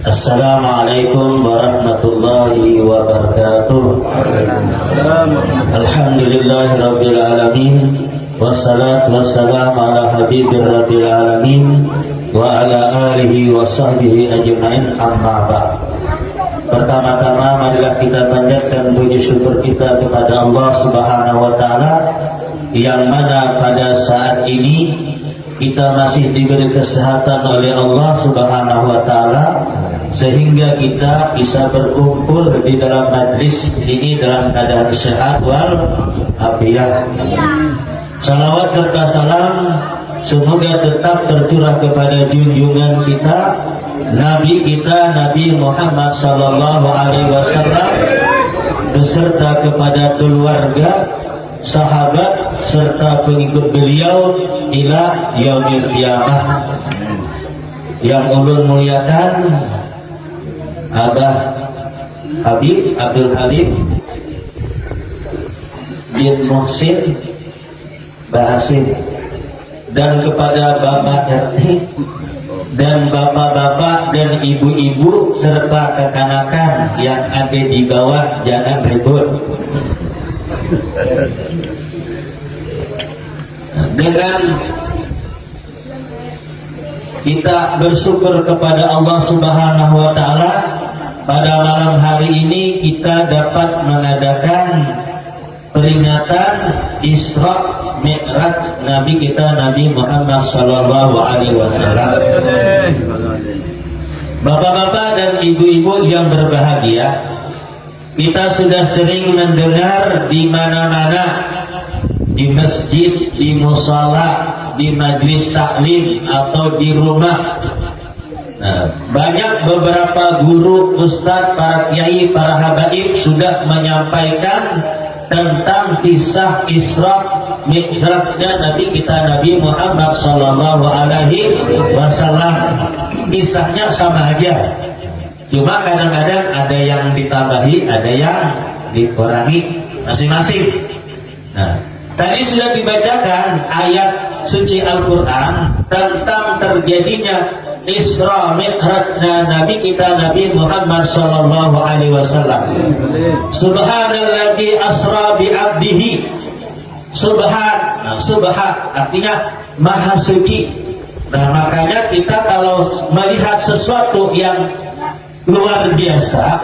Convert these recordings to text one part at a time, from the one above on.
Assalamualaikum warahmatullahi wabarakatuh. Alhamdulillahirabbil alamin, wassalatu wassalamu ala habibir rabbil alamin wa ala alihi wa sahbihi ajma'in, amma ba'd. Pertama-tama marilah kita panjatkan puji syukur kita kepada Allah Subhanahu wa taala yang mana pada saat ini kita masih diberi kesehatan oleh Allah Subhanahu wa taala sehingga kita bisa berkumpul di dalam majlis ini dalam keadaan sehat wal afiat. Salawat serta salam semoga tetap tercurah kepada junjungan kita, Nabi Muhammad sallallahu alaihi wasallam beserta kepada keluarga, sahabat serta pengikut beliau ila yaumil qiyamah. Yang ulun muliakan Abah Habib Abdul Halim bin Muhsin Bahasim, dan kepada Bapak RT dan bapak-bapak dan ibu-ibu serta kekanakan yang ada di bawah, jangan ribut. Dengan kita bersyukur kepada Allah Subhanahu wa taala, pada malam hari ini kita dapat mengadakan peringatan Isra Mi'raj Nabi kita Nabi Muhammad sallallahu alaihi wasallam. Bapak-bapak dan ibu-ibu yang berbahagia, kita sudah sering mendengar di mana-mana, di masjid, di musala, di majlis taklim atau di rumah. Banyak beberapa guru, ustadz, para kiai, para habaib sudah menyampaikan tentang kisah Isra Mi'rajnya Nabi kita Nabi Muhammad sallallahu alaihi wasallam. Kisahnya sama aja, cuma kadang-kadang ada yang ditambahi, ada yang dikurangi masing-masing. Nah, tadi sudah dibacakan ayat suci Al-Quran tentang terjadinya Isra Mi'rajnya Nabi kita Nabi Muhammad sallallahu alaihi wasallam. Subhanalladzi asra bi 'abdihi. Subhan artinya maha suci. Nah, makanya kita kalau melihat sesuatu yang luar biasa,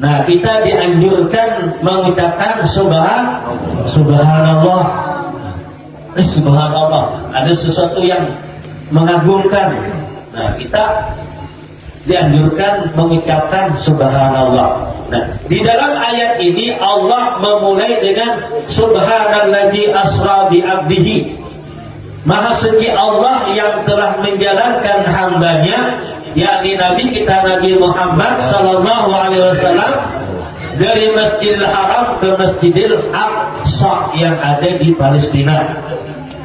nah kita dianjurkan mengucapkan subhanallah. Subhanallah, ada sesuatu yang mengagumkan. Nah, kita dianjurkan mengucapkan subhanallah. Nah, di dalam ayat ini Allah memulai dengan subhanalladzi asra bi 'abdihi. Maha suci Allah yang telah menjalankan hambanya, yakni Nabi kita Nabi Muhammad sallallahu alaihi wasallam, dari Masjidil Haram ke Masjidil Aqsa yang ada di Palestina.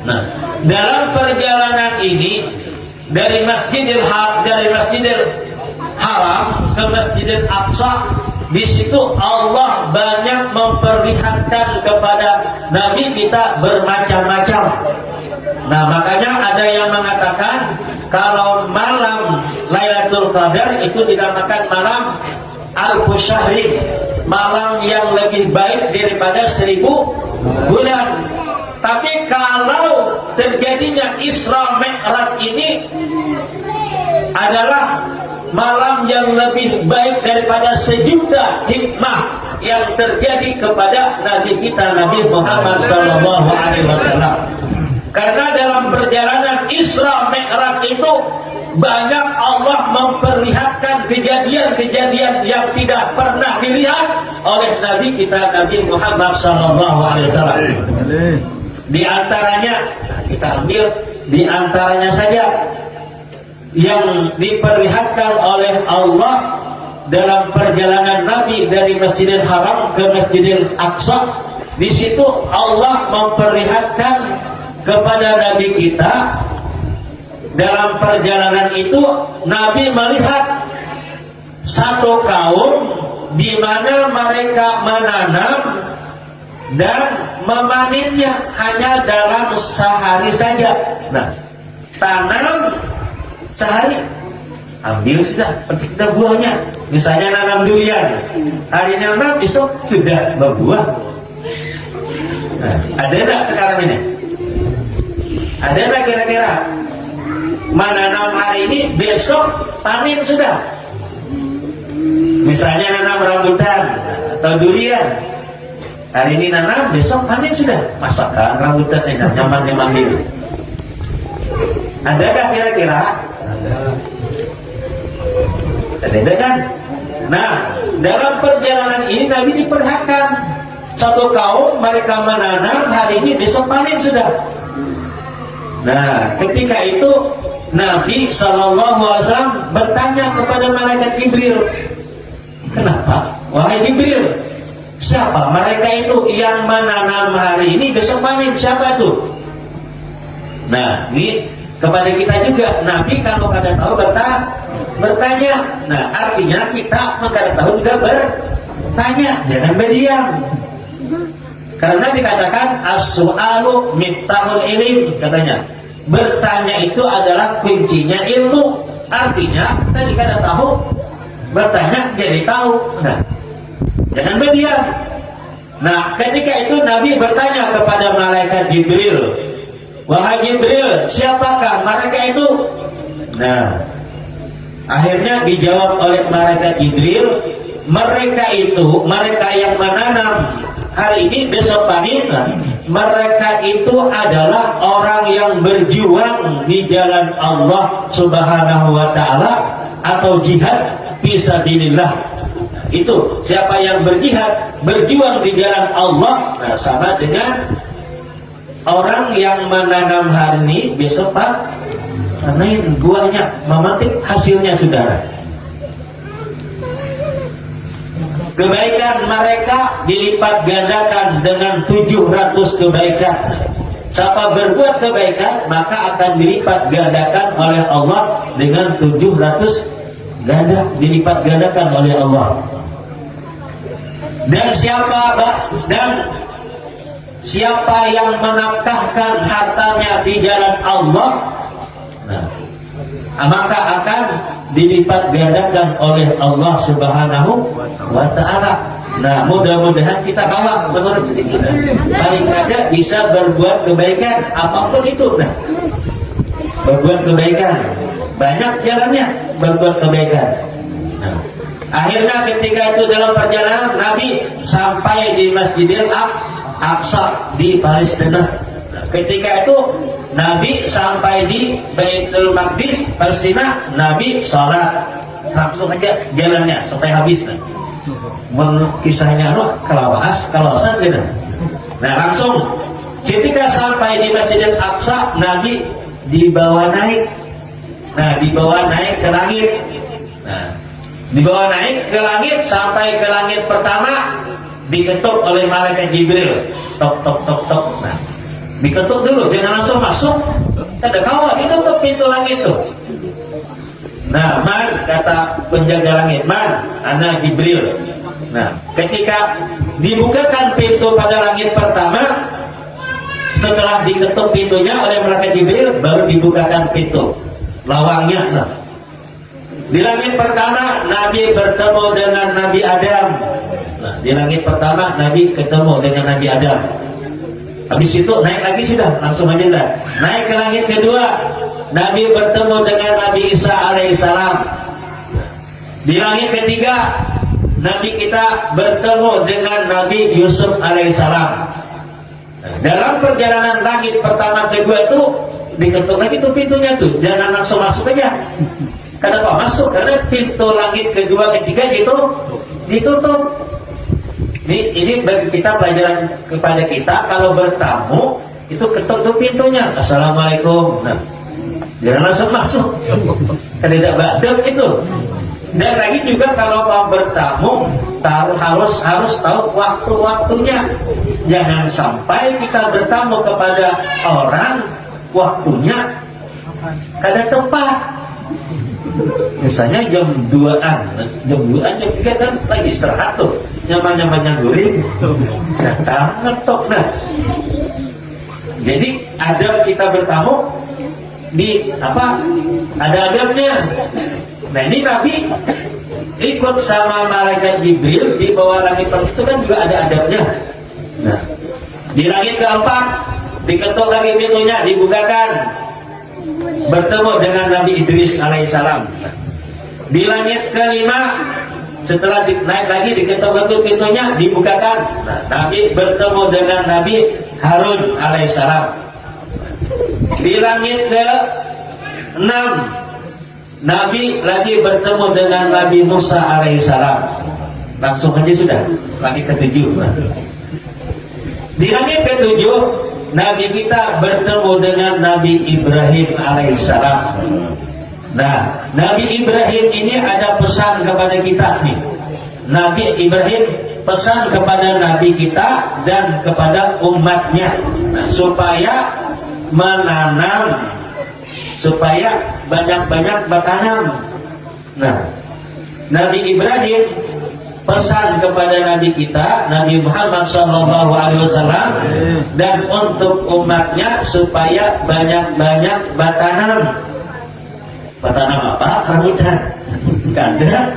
Nah, dalam perjalanan ini dari Masjidil Haram ke Masjidil Aqsa, di situ Allah banyak memperlihatkan kepada Nabi kita bermacam-macam. Nah, makanya ada yang mengatakan kalau malam Lailatul Qadar itu dinamakan malam Al-Syahrin, malam yang lebih baik daripada 1000 bulan. Tapi kalau terjadinya Isra Mi'raj ini adalah malam yang lebih baik daripada 1.000.000 hikmah yang terjadi kepada Nabi kita Nabi Muhammad sallallahu alaihi wasallam. Karena dalam perjalanan Isra Mi'raj itu banyak Allah memperlihatkan kejadian-kejadian yang tidak pernah dilihat oleh Nabi kita Nabi Muhammad sallallahu alaihi wasallam. Di antaranya, kita ambil di antaranya saja yang diperlihatkan oleh Allah dalam perjalanan Nabi dari Masjidil Haram ke Masjidil Aqsa. Di situ Allah memperlihatkan kepada Nabi kita, dalam perjalanan itu Nabi melihat satu kaum di mana mereka menanam dan memanennya hanya dalam sehari saja. Nah, tanam sehari, ambil sudah, petik dah buahnya. Misalnya nanam durian, hari ini nanam, besok sudah berbuah. Nah, ada enggak sekarang ini? Ada enggak kira-kira? Menanam hari ini, besok panen sudah. Misalnya nanam rambutan atau durian, hari ini nanam, besok panen sudah. Masakan rambutan enak, nyaman-nyaman dulu. Adakah kira-kira? Ada kan? Nah, dalam perjalanan ini Nabi diperlihatkan satu kaum mereka menanam hari ini, besok panen sudah. Nah, ketika itu Nabi SAW bertanya kepada malaikat Jibril, kenapa? Wahai Jibril, siapa mereka itu yang menanam hari ini, besok panen? Siapa itu? Nah, ini kepada kita juga, Nabi kalau kada tahu bertanya. Nah, artinya kita kada tahu juga bertanya, jangan berdiam. Karena dikatakan as-su'alu miftahul ilm, katanya. Bertanya itu adalah kuncinya ilmu. Artinya tadi kada tahu, bertanya jadi tahu. Nah, jangan berdiam. Nah, ketika itu Nabi bertanya kepada malaikat Jibril, wahai Jibril, siapakah mereka itu? Nah, akhirnya dijawab oleh malaikat Jibril, mereka itu, mereka yang menanam hari ini, besok panen, mereka itu adalah orang yang berjuang di jalan Allah Subhanahu wa Ta'ala, atau jihad fisabilillah. Itu siapa yang berjihad, berjuang di jalan Allah, nah, sama dengan orang yang menanam hari ini, besok panen buahnya, memetik hasilnya, saudara. Kebaikan mereka dilipat gandakan dengan 700 kebaikan. Siapa berbuat kebaikan, maka akan dilipat gandakan oleh Allah dengan 700 ganda, dilipat gandakan oleh Allah. Dan siapa yang menafkahkan hartanya di jalan Allah, nah, maka akan dilipat gandakan oleh Allah Subhanahu wa Ta'ala. Nah, mudah-mudahan kita bawa menurut sedikit, paling ada bisa berbuat kebaikan apapun itu. Nah, berbuat kebaikan banyak jalannya, berbuat kebaikan. Nah, akhirnya ketika itu dalam perjalanan Nabi sampai di Masjidil Aqsa di Palestina. Nah, ketika itu Nabi sampai di Baitul Maqdis Palestina, Nabi sholat, langsung aja jalannya sampai habis. Kisahnya kalawasan gitu. Nah, langsung ketika sampai di Masjidil Aqsa, Nabi dibawa naik. Nah, dibawa naik ke langit. Nah, dibawa naik ke langit sampai ke langit pertama, diketuk oleh malaikat Jibril. Tok tok tok tok. Nah, diketuk dulu, jangan langsung masuk. Ada kawan, ditutup pintu langit tuh. Nah, man, kata penjaga langit, man, ana Jibril. Nah, ketika dibukakan pintu pada langit pertama, setelah diketuk pintunya oleh malaikat Jibril, baru dibukakan pintu lawangnya. Nah, di langit pertama Nabi bertemu dengan Nabi Adam. Nah, di langit pertama Nabi ketemu dengan Nabi Adam. Habis itu naik lagi sudah, langsung aja dah. Naik ke langit kedua, Nabi bertemu dengan Nabi Isa alaihissalam. Di langit ketiga, Nabi kita bertemu dengan Nabi Yusuf alaihissalam. Dalam perjalanan langit pertama kedua itu diketuk lagi tuh pintunya tuh, jangan langsung masuk aja. Kenapa masuk? Karena pintu langit kedua ketiga itu ditutup. Ini bagi kita pelajaran kepada kita, kalau bertamu itu ketuk tuh pintunya, assalamualaikum. Nah, jangan langsung masuk, kan tidak badam itu. Dan lagi juga kalau mau bertamu harus tahu waktu-waktunya. Jangan sampai kita bertamu kepada orang waktunya kada tepat. Misalnya jam 2-an, jam 3 kan lagi istirahat tuh, nyaman-nyamannya guring, datang ngetok. Nah, jadi adab kita bertamu di apa? Ada adabnya. Nah ini Nabi ikut sama malaikat Jibril di bawah langit itu kan juga ada adabnya. Nah, di langit keempat diketuk lagi pintunya, dibukakan, bertemu dengan Nabi Idris alaihissalam. Di langit kelima setelah naik lagi diketuk lagi pintunya, dibukakan. Nah, Nabi bertemu dengan Nabi Harun alaihissalam. Di langit ke-6 Nabi lagi bertemu dengan Nabi Musa alaihissalam. Langsung aja sudah langit ke-7. Di langit ke-7 Nabi kita bertemu dengan Nabi Ibrahim alaihissalam. Nah, Nabi Ibrahim ini ada pesan kepada kita nih. Nabi Ibrahim pesan kepada Nabi kita dan kepada umatnya, nah, supaya menanam, supaya banyak-banyak bertanam. Nah, Nabi Ibrahim pesan kepada Nabi kita, Nabi Muhammad SAW, dan untuk umatnya supaya banyak-banyak bertanam. Bertanam apa? Rambutan? Kada.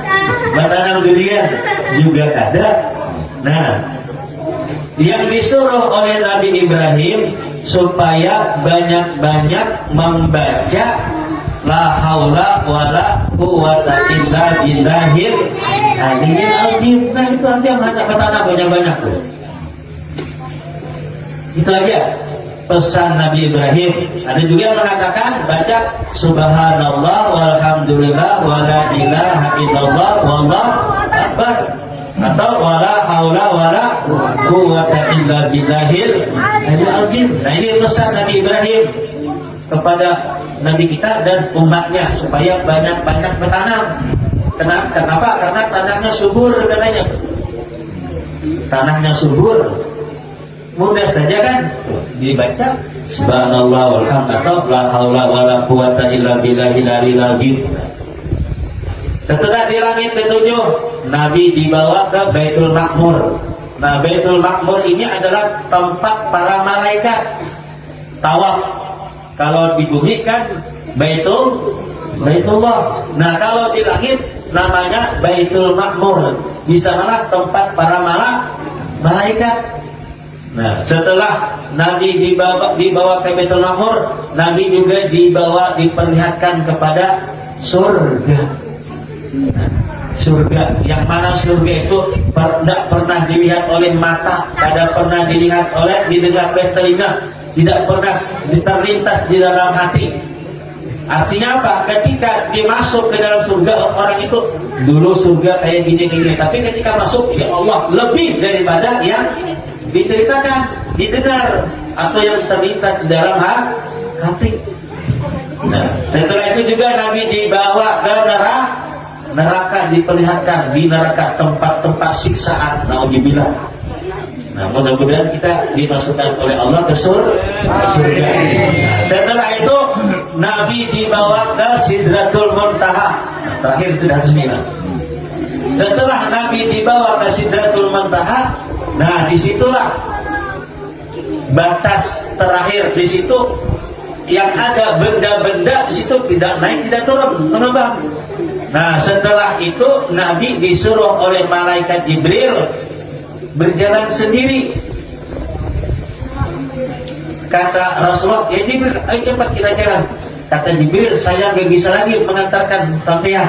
Bertanam durian? Juga kada. Nah, yang disuruh oleh Nabi Ibrahim supaya banyak-banyak membaca la haula wala quwwata illa billahil aliyil azim. Nah itu aja, kata banyak-banyak tuh. Itu aja pesan Nabi Ibrahim. Ada juga yang mengatakan baca subhanallah walhamdulillah wala ilaha illallah wallahu akbar, atau wala haula wala quwwata illa billahil aliyil azim. Nah ini pesan Nabi Ibrahim kepada Nabi kita dan umatnya supaya banyak-banyak bertanam. Kenapa? Karena tanahnya subur katanya. Tanahnya subur. Mudah saja kan dibaca subhanallah walhamdulillah atau la haula wala quwwata illa billahil aliyil azim. Setelah di langit ke-7 Nabi dibawa ke Baitul Ma'mur. Nah, Baitul Ma'mur ini adalah tempat para malaikat tawaf. Kalau di bumi kan Baitullah. Nah, kalau di langit namanya Baitul Ma'mur. Di sanalah tempat para malaikat. Nah, setelah Nabi dibawa ke Baitul Ma'mur, Nabi juga diperlihatkan kepada surga. Nah, surga, yang mana surga itu tidak pernah dilihat oleh mata, tidak pernah didengar oleh telinga, tidak pernah terlintas di dalam hati. Artinya apa? Ketika dimasuk ke dalam surga, orang itu dulu surga kayak gini, tapi ketika masuk, ya Allah, lebih daripada yang diceritakan, didengar, atau yang terlintas di dalam hati. Nah, setelah itu juga Nabi dibawa ke neraka, diperlihatkan di neraka tempat-tempat siksaan. Nauzubillah. Nah, mudah-mudahan kita dimasukkan oleh Allah ke surga. Setelah itu Nabi dibawa ke Sidratul Muntaha. Nah, terakhir sudah bismillah. Setelah Nabi dibawa ke Sidratul Muntaha, nah disitulah batas terakhir. Di situ yang ada benda-benda di situ tidak naik, tidak turun, mengembang. Nah, setelah itu Nabi disuruh oleh malaikat Jibril berjalan sendiri. Kata Rasulullah, ya Jibril, ayo cepat kita jalan. Kata Jibril, saya nggak bisa lagi mengantarkan sampean.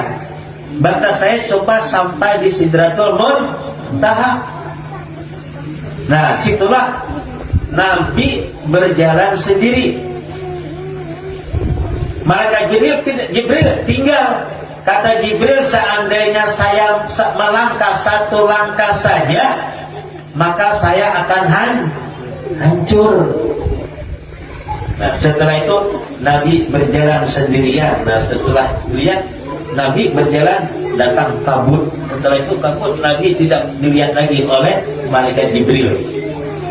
Batas saya coba sampai di Sidratul Muntaha. Nah, situlah Nabi berjalan sendiri. Malaikat Jibril tinggal. Kata Jibril, seandainya saya melangkah satu langkah saja, maka saya akan hancur. Nah, setelah itu Nabi berjalan sendirian. Nah, setelah lihat Nabi berjalan, datang kabut. Setelah itu kabut, Nabi tidak dilihat lagi oleh malaikat Jibril.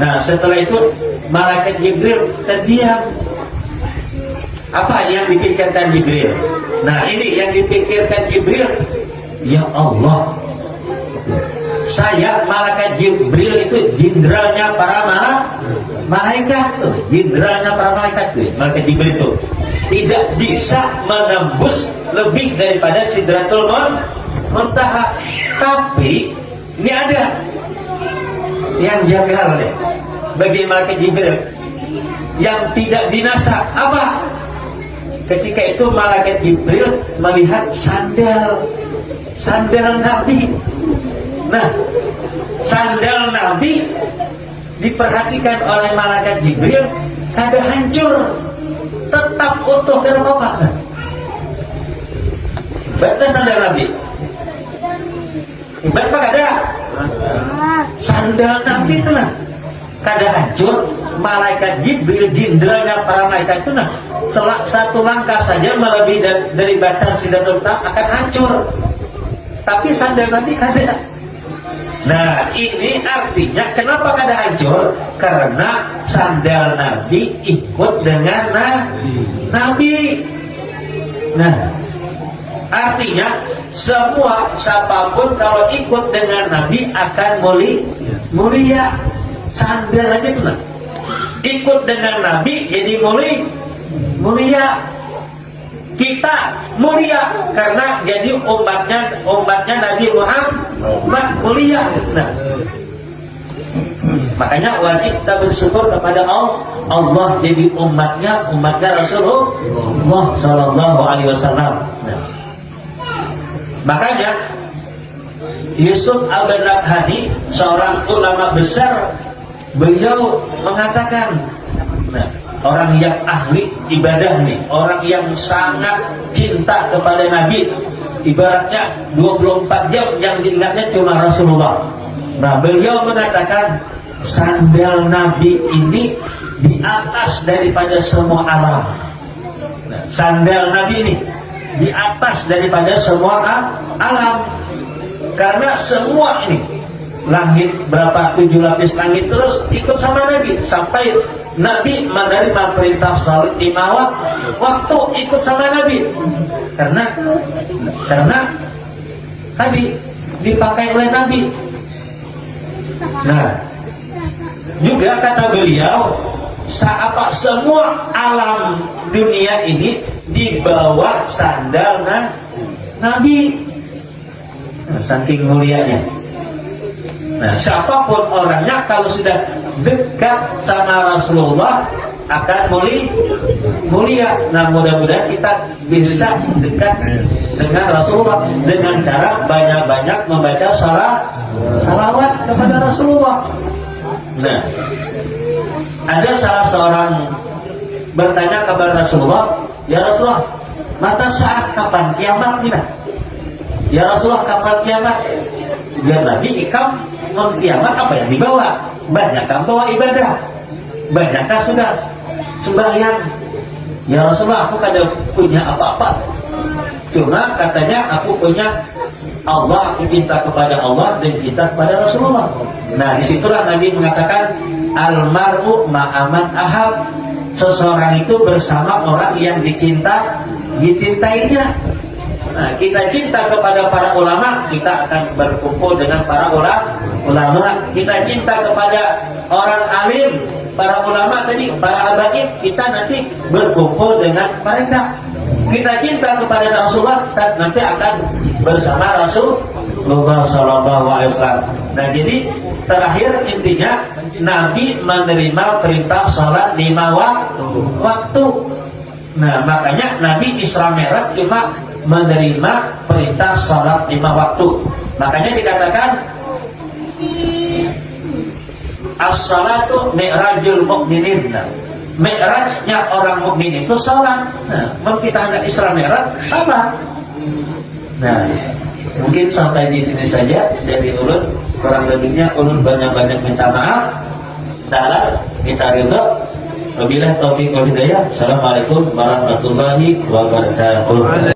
Nah, setelah itu malaikat Jibril terdiam. Apa yang dipikirkan Jibril? Nah, ini yang dipikirkan Jibril, ya Allah, saya malaikat Jibril itu jenderalnya para malaikat tuh, jenderalnya para malaikat tuh, malaikat Jibril itu. tidak bisa menembus lebih daripada Sidratul Muntaha. Tapi ini ada yang jagal deh bagi malaikat Jibril yang tidak binasa. Apa? Ketika itu malaikat Jibril melihat sandal Nabi. Nah, sandal Nabi diperhatikan oleh malaikat Jibril kada hancur, tetap utuh dan apa-apa. Baiklah sandal Nabi. Baik apa kada? Sandal Nabi itu nah kada hancur. Malaikat Jibril, jenderalnya para malaikat itu nah satu langkah saja melebihi dari batas Sidratul Muntaha akan hancur. Tapi sandal Nabi kada. Nah, ini artinya kenapa kada hancur? Karena sandal Nabi ikut dengan Nabi. Nah, artinya semua siapapun kalau ikut dengan Nabi akan mulia. Sandal aja tuh nah. Ikut dengan Nabi jadi mulia. Kita mulia karena jadi umatnya Nabi Muhammad mulia. Nah, makanya wajib kita bersyukur kepada Allah jadi umatnya Rasulullah Sallallahu Alaihi Wasallam. Nah, makanya Yusuf Al-Nabhani, seorang ulama besar, beliau mengatakan, nah, orang yang ahli ibadah nih, orang yang sangat cinta kepada Nabi, ibaratnya 24 jam yang diingatnya cuma Rasulullah. Nah, beliau mengatakan sandal Nabi ini di atas daripada semua alam. Nah, sandal Nabi ini di atas daripada semua alam, karena semua ini langit berapa 7 lapis langit terus ikut sama Nabi sampai Nabi menerima perintah salat 5 waktu ikut sama Nabi karena tadi dipakai oleh Nabi. Nah, juga kata beliau semua alam dunia ini di bawah sandal Nabi. Nah, saking mulianya. Nah, siapapun orangnya kalau sudah dekat sama Rasulullah akan mulia. Nah, mudah-mudahan kita bisa dekat dengan Rasulullah dengan cara banyak-banyak membaca salawat kepada Rasulullah. Nah, ada salah seorang bertanya kepada Rasulullah, ya Rasulullah, mata saat kapan kiamat ini? Ya Rasulullah, kapan kiamat? Biar Nabi ikam kiamat apa yang dibawa? Banyakkah bawa ibadah? Banyakkah sudah sembahyang? Ya Rasulullah, aku kada punya apa-apa. Cuma katanya aku punya Allah, aku cinta kepada Allah dan cinta kepada Rasulullah. Nah, disitulah Nabi mengatakan almaru ma'aman ahab. Seseorang itu bersama orang yang dicintainya. Nah, kita cinta kepada para ulama, kita akan berkumpul dengan para ulama. Kita cinta kepada orang alim, para ulama tadi, para habaib, kita nanti berkumpul dengan mereka. Kita cinta kepada Rasulullah, nanti akan bersama Rasulullah Sallallahu Alaihi Wasallam. Nah, jadi terakhir intinya Nabi menerima perintah salat 5 waktu. Nah, makanya Nabi Isra Mi'raj cuma menerima perintah salat 5 waktu. Makanya dikatakan as-salatu mi'rajul mu'minin. Nah, mi'rajnya orang mukmin itu salat. Nah, kalau kita ada Isra Mi'raj salat. Nah, mungkin sampai di sini saja dari ulun. Kurang lebihnya ulun banyak-banyak minta maaf. Ta'ala kita ridho. Wabillahi taufiq wal hidayah. Assalamualaikum warahmatullahi wabarakatuh.